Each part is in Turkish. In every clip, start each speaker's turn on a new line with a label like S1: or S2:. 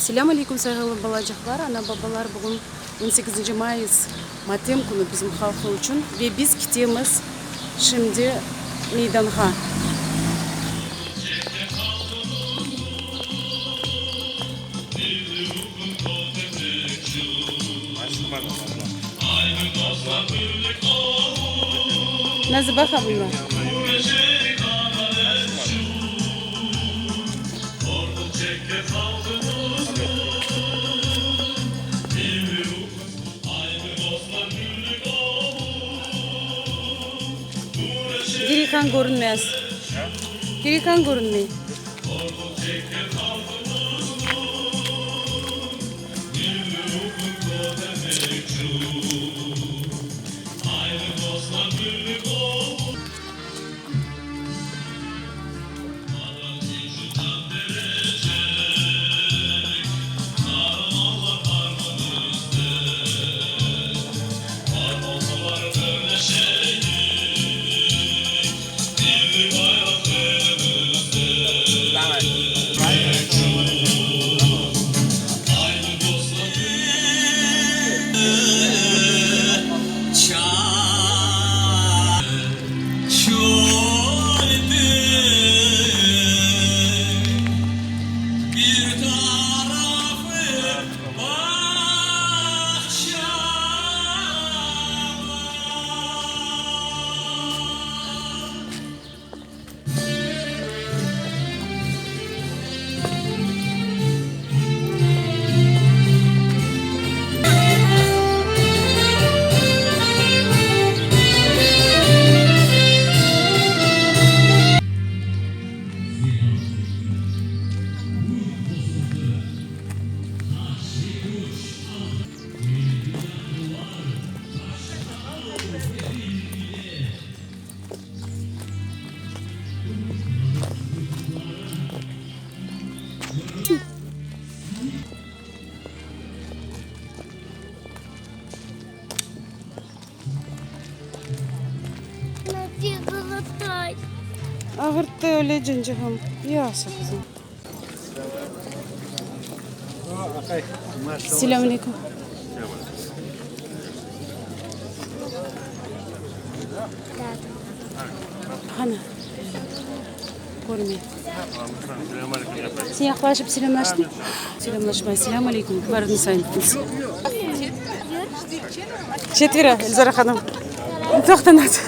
S1: Selamun Aleyküm saygılı balacıklar, ana babalar bugün 18. Mayıs Matem günü bizim halkı için ve biz gidiyoruz şimdi meydana. Nasıl bakalım? Geri kan görünmez. Geri kan görünmüyor. Ağırtta öyle cincihim. Yasa kızım. Selamun Aleyküm. Hana. Görmeyeyim. Sen yaklaşıp selamlaştın. Selamlaşmayın. Selamun Aleyküm. Varın sayın. Четверо, Elzara Hanım. Toxtanat.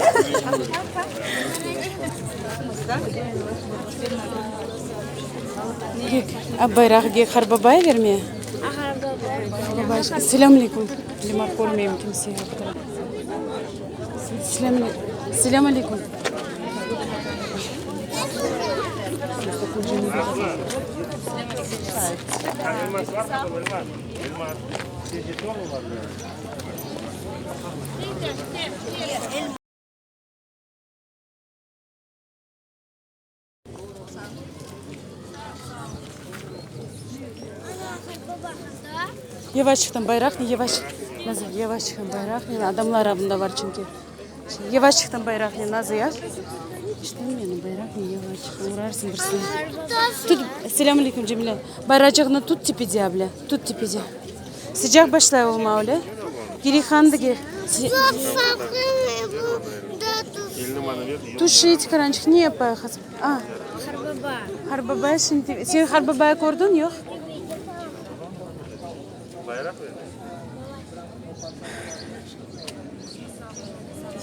S1: Bayrağı giyik Harbabay vermeye. Selamun Aleyküm. Limar görmeyeyim kimseye. Selamun Aleyküm. Yavaş çıktım bayrak ne yavaş. Nasıl yavaş çıktım bayrak ne adamlar arabında var çünkü. Yavaş çıktım bayrak ne nasıl ya? İşte benim bayrak ne yavaş çıktım uğrarsın birisine. Tut. Selamun Aleyküm Cemile. Bayracığını tut tipidi abla. Tut tipidi. Sıcak başlıyor olma öyle. Geri kandı geri. Tuşit karançık niye yapıyor kızım? Ah. Harbaba şimdi. Sen Harbaba'yı gördün yok?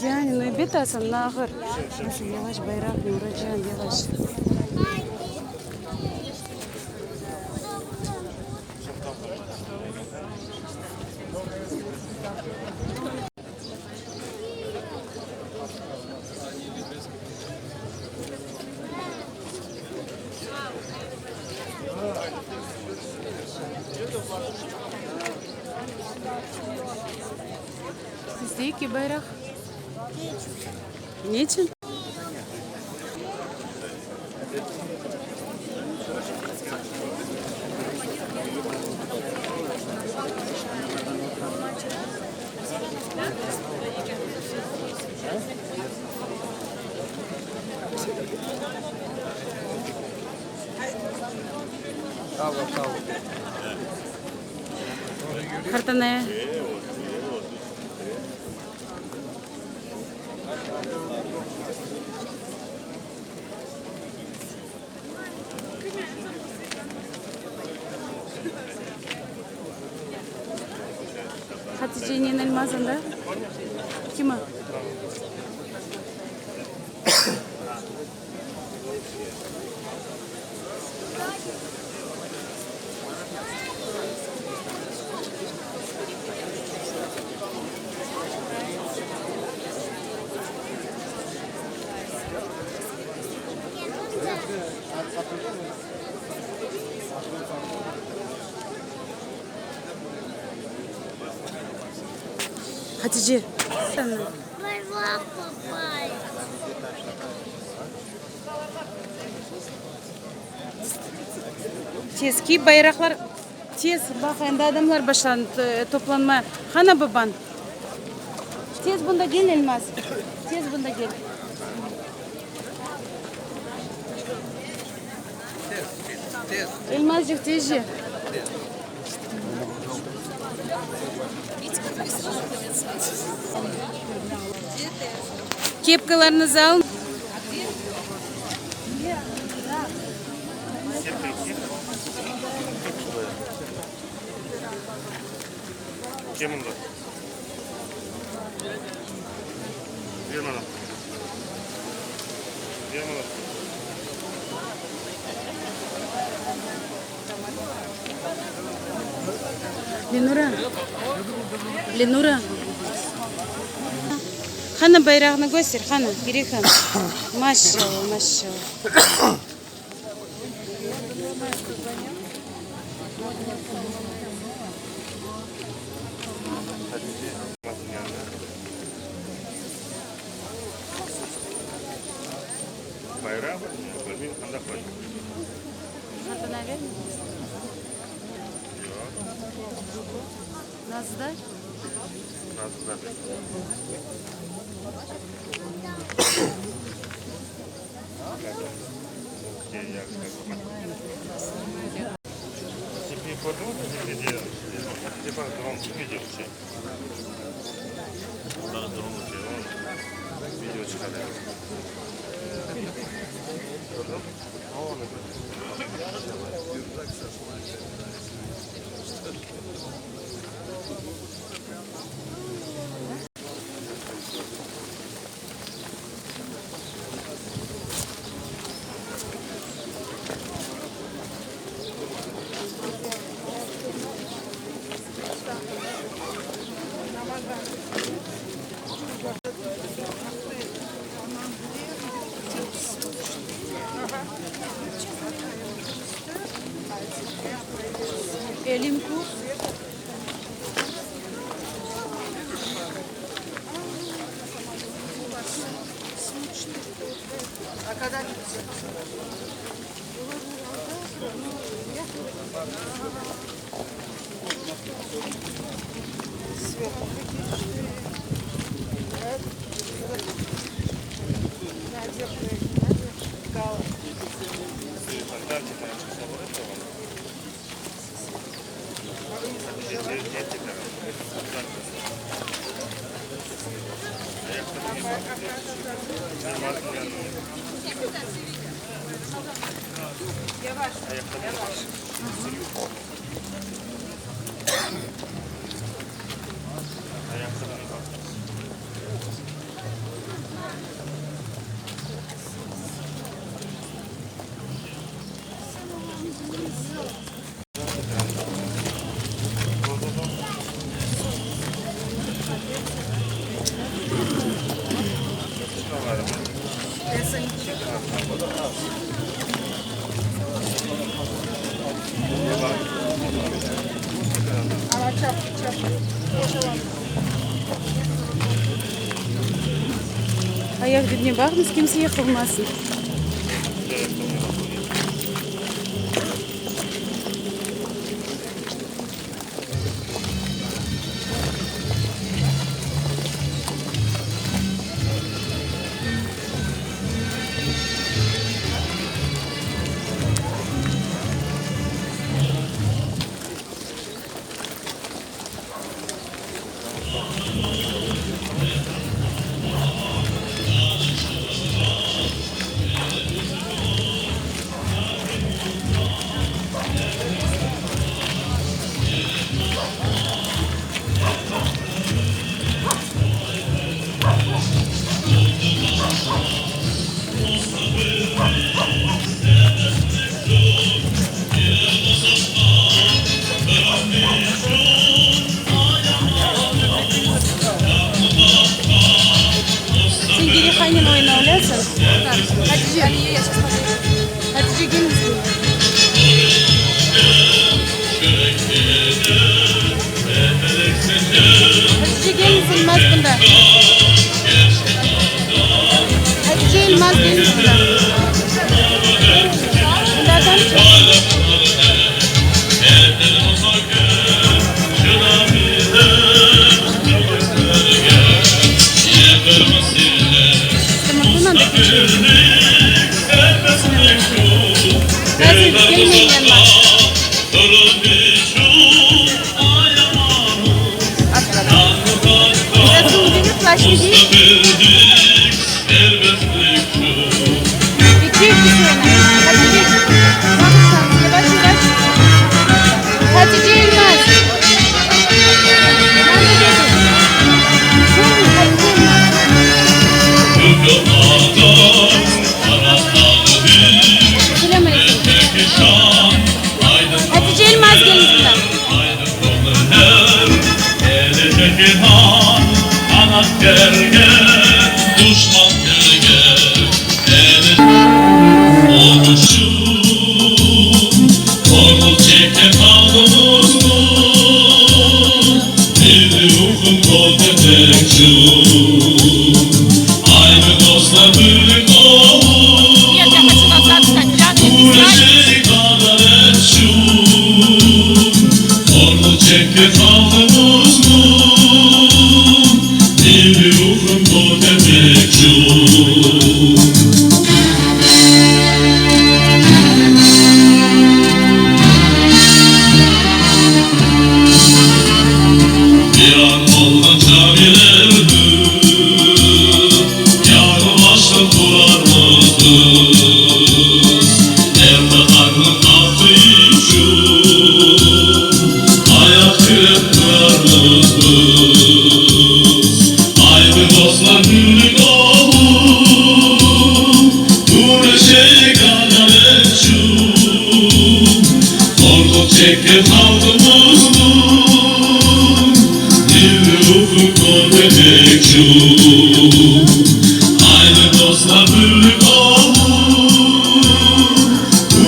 S1: Yani nöbet alsam nahır. Nasıl yavaş bayrak ne uğrayacaksın yavaş. Sizde iki bayrak. Niçin?
S2: Sağ ol.
S1: Kartana. Hatice'nin elmasında. Kim o? Hatice. Tezki bayraklar tez bak endi adamlar başlandı toplanma. Hana baban. Tez bunda gel Elmas. Tez bunda gel. Elmascık tezci. Kepkalarınızı alın.
S2: Кемунда? Вермана. Вермана.
S1: Ленура. Ленура. Хана bayrağını göster. Hana. Geri kan. Maşallah maşallah.
S2: Bayrağı var. Böyle kandak var.
S1: Hatana ver mi? Nazlı.
S2: Nazlı'da. Теперь подумай, где типа дрон видео все. Да, дрон видео читали.
S1: Elim kur. Ayak dibine bakınız kimse yıkılmasın. Hatice. Hatice gelin misin? Hatice gelin misin Yılmaz bunda? Hatice Yılmaz gelin misin bunda? Bunlardan mı çok? Bundan da küçüğü. Gelin gelmeyin yanıma. Burası müdürlük başlı değil. Küçük bir şey. Hatice. Yavaş yavaş. Hatice Yılmaz. Nerede dedin? Hatice Yılmaz. Hatice Yılmaz gelin.
S3: Düşman gölge olmuşum, korkul çekte kaldınız mı? Bir ruhum kol tepekçum, aynı dostlar birlik olur. Uğraşık kadar etçum, korkul çekte kaldınız mı? Bir ruhum kol tepekçum. Bir an olunca bilirdi, yarın başlık kurarmızdı. Evde karnım kalktı için, ayak direk durarmızdı. Aynı dostlar birlik olur, uğraşık adaletçum, korkut çekip kaldığımızdı. Ruhum kol bebekçum, aynı dostlar birlik olur,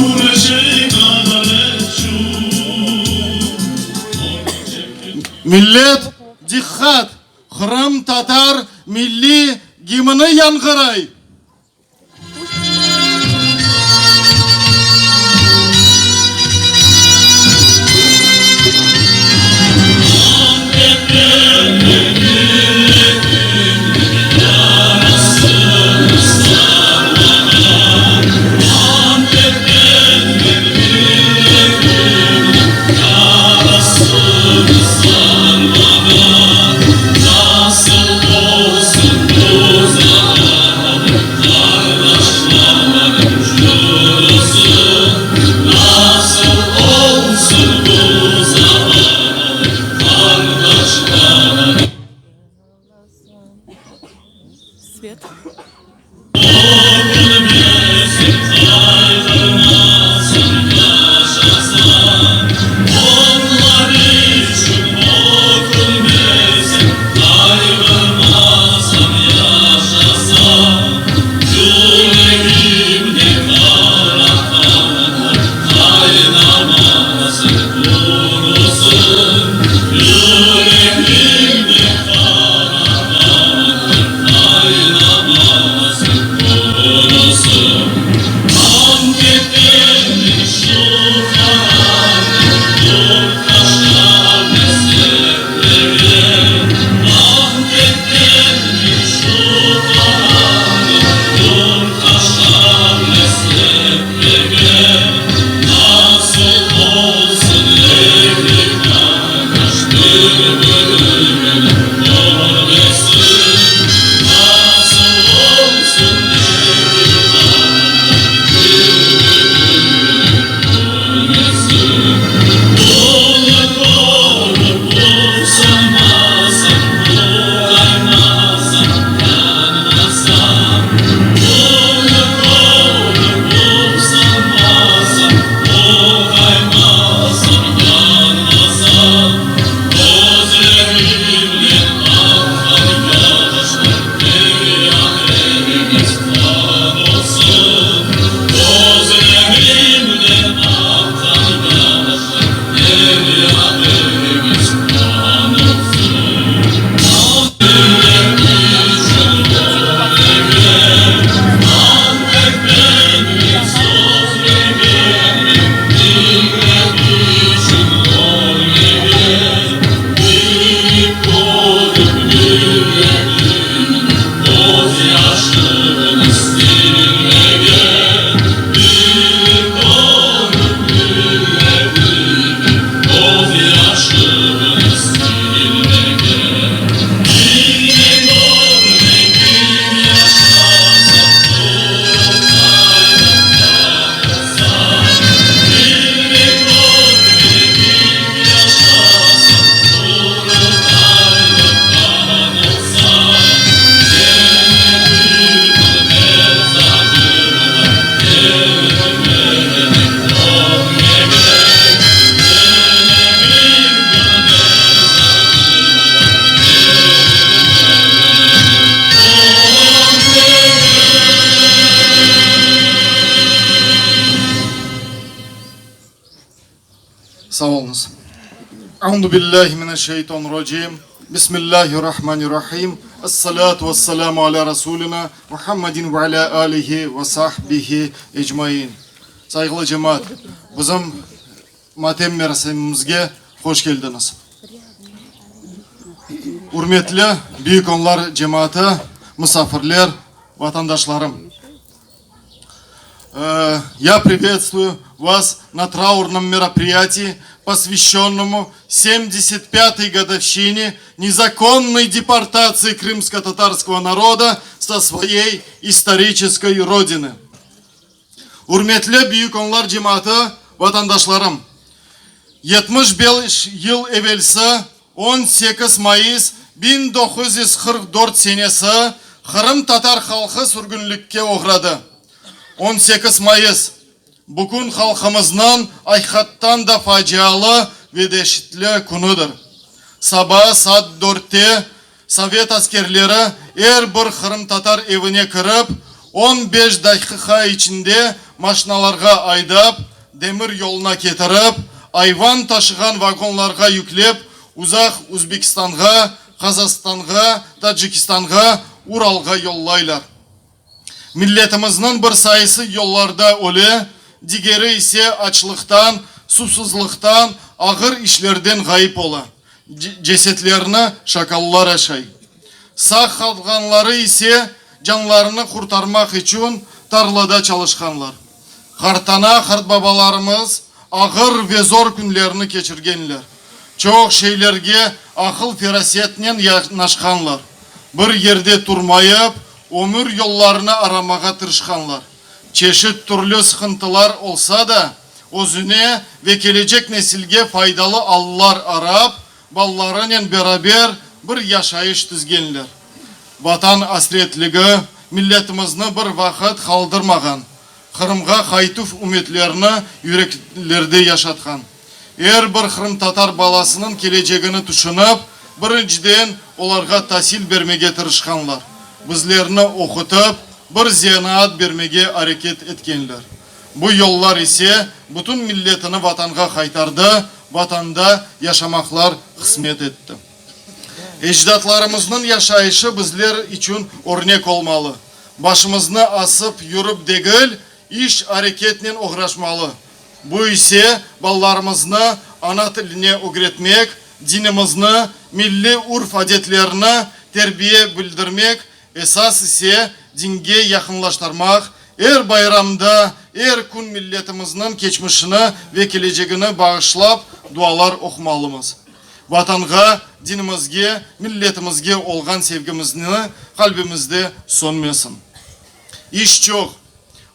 S3: uğraşık adaletçum.
S4: Millet dikkat! Kırım Tatar milli gimini yankıray.
S3: Nasıl olsun bu zaman?
S4: Sağ olunuz. Euzu billahi mineşşeytanirracim. Bismillahirrahmanirrahim. Esselatu vesselamu ala Resulina Muhammedin ve ala alihi ve sahbihi ecmain. Saygılı cemaat, bizim matem merasimimizge hoş geldiniz. Hürmetli büyük onlar cemaati, misafirler, vatandaşlarım. Я приветствую вас на траурном мероприятии, посвященному 75-й годовщине незаконной депортации крымско-татарского народа со своей исторической родины. Hürmetli büyük onlar cemaati, vatandaşlarım. 75 yıl evvelsi 18 Mayıs 1944 senesi Kırım Tatar halkı sürgünlükке uğradı. 18 Mayıs bugün halkımızın ayhattan da facialı ve dehşetli günüdür. Sabah saat 4'te Sovet askerleri her bir Kırım Tatar evine kırıp 15 dakika içinde maşinalarga aydap, demir yoluna getirip, ayvan taşıgan vagonlarga yüklep, uzak Özbekistan'a, Kazakistan'a, Tacikistan'a, Ural'a yollaylar. Milletimizin bir sayısı yollarda ölü, digeri ise açlıktan, susuzluktan, ağır işlerden gayip ola. Cesetlerini şakallar aşay. Sağ kalganları ise canlarını kurtarmak için tarlada çalışkanlar. Kartana kart babalarımız ağır ve zor günlerini geçirgenler. Çok şeylerge akıl ferasetle yanaşkanlar. Bir yerde durmayıp, ömür yollarını aramaya tırışkanlar. Çeşit türlü sıkıntılar olsa da, özüne ve gelecek nesilge faydalı allar arap, ballarıyla beraber bir yaşayış düzgenler. Vatan hasretligi milletimizni bir vakit kaldırmagan, Kırımga kaytuf ümitlerini yüreklerde yaşatkan. Her bir Kırım Tatar balasının geleceğini düşünüp, birinciden olarga tahsil vermege tırışkanlar. Bizlerini okutup, bir ziyanaat vermege hareket etkenler. Bu yollar ise bütün milletini vatanga kaytardı, vatanda yaşamaklar kısmet etti. Ecdatlarımızın yaşayışı bizler için örnek olmalı. Başımızını asıp yürüp değil, iş hareketle uğraşmalı. Bu ise ballarımızını ana tiline öğretmek, dinimizni, milli urf adetlerini terbiye bildirmek, esas ise dinge yakınlaştırmak, her bayramda, her gün milletimizin geçmişini ve geleceğini bağışlap dualar okumalımız. Vatanga, dinimizge, milletimizge olgan sevgimizni kalbimizde sönmesin. İş çok.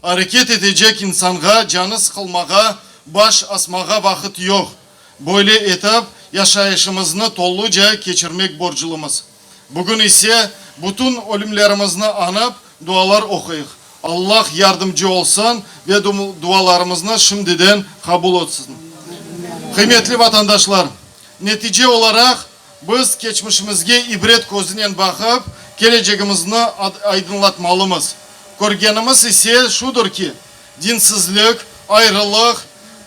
S4: Hareket edecek insanga canı sıkılmaga, baş asmaga vakit yok. Böyle etap yaşayışımızı tolluca geçirmek borcumuz. Bugün ise bütün ölümlerimizni anıp dualar okuyuk. Allah yardımcı olsun ve dualarımızı şimdiden kabul etsin. Kıymetli vatandaşlar, netice olarak biz geçmişimizge ibret gözünden bakıp geleceğimizni aydınlatmalımız. Görgenimiz ise şudur ki, dinsizlik, ayrılık,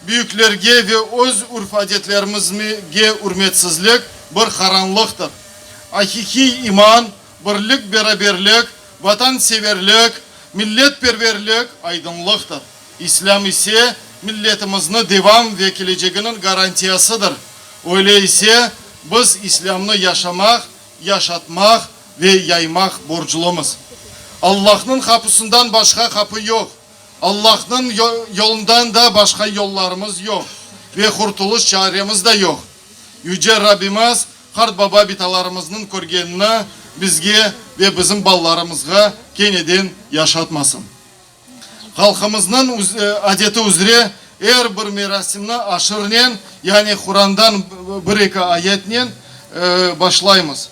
S4: büyüklerge ve öz urf adetlerimizge hürmetsizlik bir karanlıktır. Hakiki iman, birlik, beraberlik, vatanseverlik, milletperverlik aydınlıktır. İslam ise milletimizin devam ve geleceğinin garantiyasıdır. Öyleyse biz İslam'ı yaşamak, yaşatmak ve yaymak borçlumuz. Allah'ın kapısından başka kapı yok. Allah'ın yolundan da başka yollarımız yok. Ve kurtuluş çaremiz de yok. Yüce Rabbimiz kart baba bitalarımızın körgenini bizge ve bizim ballarımızga yeniden yaşatmasın. Halkımızın adeti üzere her bir merasimini aşırnen, yani Kur'an'dan bir iki ayetle başlayımız.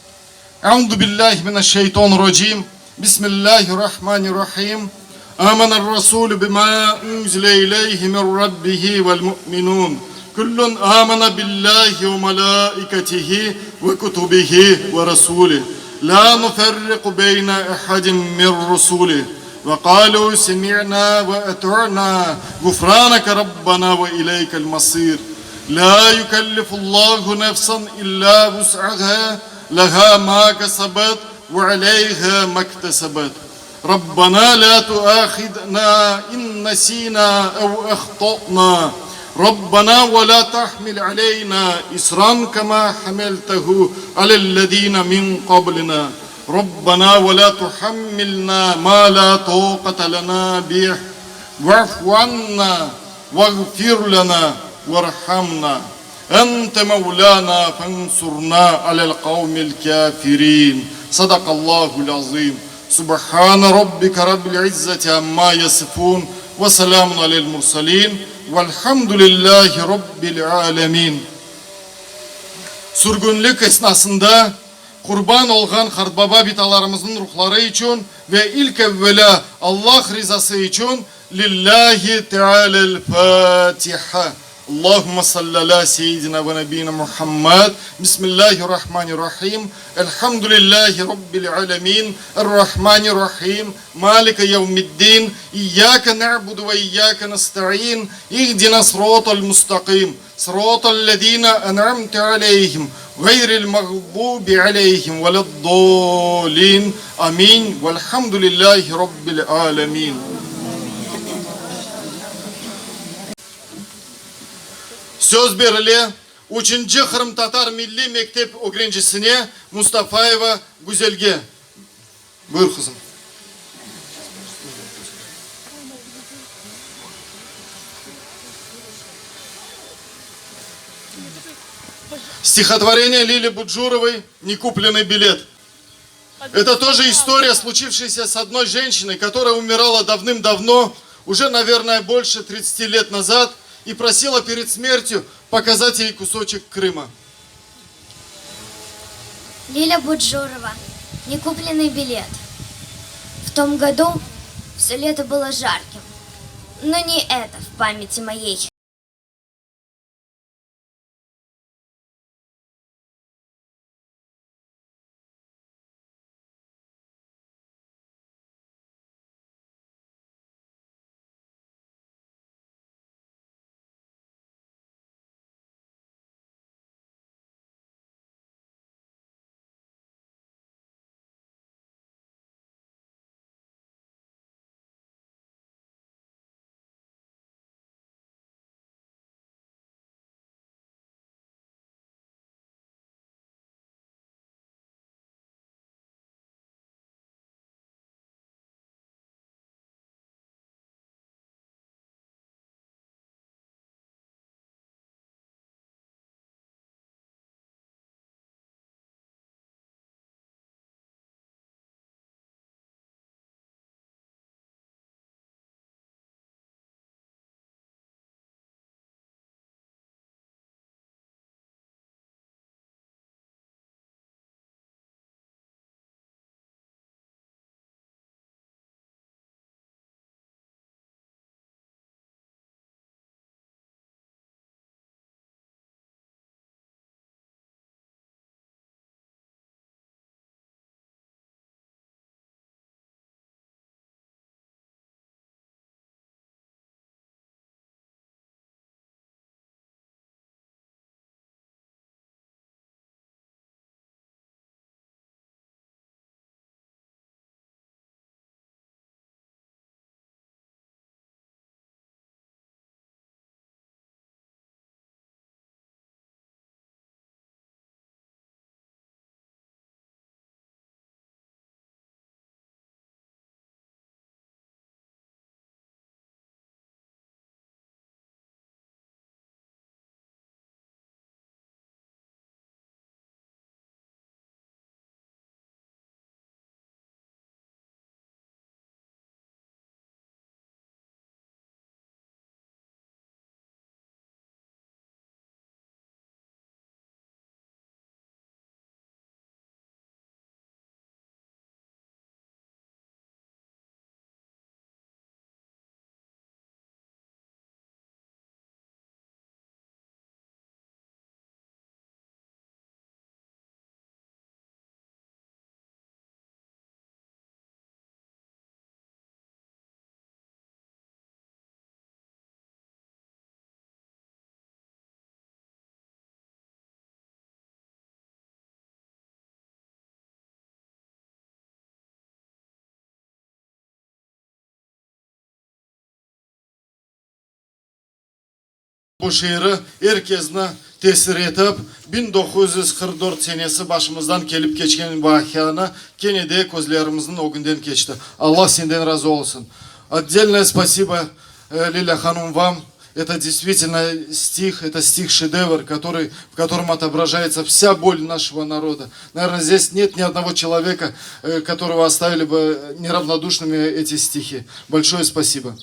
S4: Euzu billahi mineşşeytanirracim. Bismillahirrahmanirrahim. Âmener Rasûlü bimâ unzile ileyhi min rabbihi vel mu'minûn. Kullun âmene billahi ve melâiketihi ve kutubihi ve rasûlihi. La nuferriku beyne ehadin min rusûlihi. Ve kâlû semi'nâ ve et'u'nâ gufrâneke rabbena ve ileykel masîr. لا يكلف الله نفسا إلا وسعها لها ما كسبت وعليها ما اكتسبت ربنا لا تؤاخذنا إن نسينا أو أخطأنا ربنا ولا تحمل علينا إصرا كما حملته على الذين من قبلنا ربنا ولا تحملنا ما لا طاقة لنا به واعف عنا واغفر لنا وارحمنا أنت مولانا فانصرنا على القوم الكافرين صدق الله العظيم سبحان ربك رب العزة عما يصفون وسلام على المرسلين velhamdülillahi rabbil alemin. Sürgünlük esnasında kurban olgan Harbaba bitalarımızın ruhları için ve ilk evvela Allah rızası için lillahi teala'l Fatiha. Allahümme salli ala seyyidina ve nebiyina Muhammed. Bismillahirrahmanirrahim. Elhamdülillahi rabbil alemin. Errahmanirrahim. Malike yevmiddin. İyyâke na'budu ve iyyâke nesta'in. İhdina sıratal mustakim. Sıratal lezîne en'amte aleyhim. Gayril mağdubi aleyhim veleddâlin. Amin. Velhamdülillahi rabbil alemin. Söz berili 3. Kırım Tatar Milli Mektep öğrencisine Mustafayeva Güzelge. Buyur kızım. Стихотворение Лили Буджуровой «Некупленный билет». Это тоже история, случившаяся с одной женщиной, которая умирала давным-давно, уже, наверное, больше 30 лет назад, и просила перед смертью показать ей кусочек Крыма.
S5: Лиля Буджурова. Некупленный билет. В том году все лето было жарким, но не это в памяти моей.
S4: Bu şiiri herkesine tesir etip 1944 senesi başımızdan gelip geçen vahiyana gene de gözlerimizin o günden geçti. Allah senden razı olsun. Отдельное спасибо, Лиля Ханум, вам. Это действительно стих, это стих-шедевр, в котором отображается вся боль нашего народа. Наверное, здесь нет ни одного человека, которого оставили бы неравнодушными эти стихи. Большое спасибо.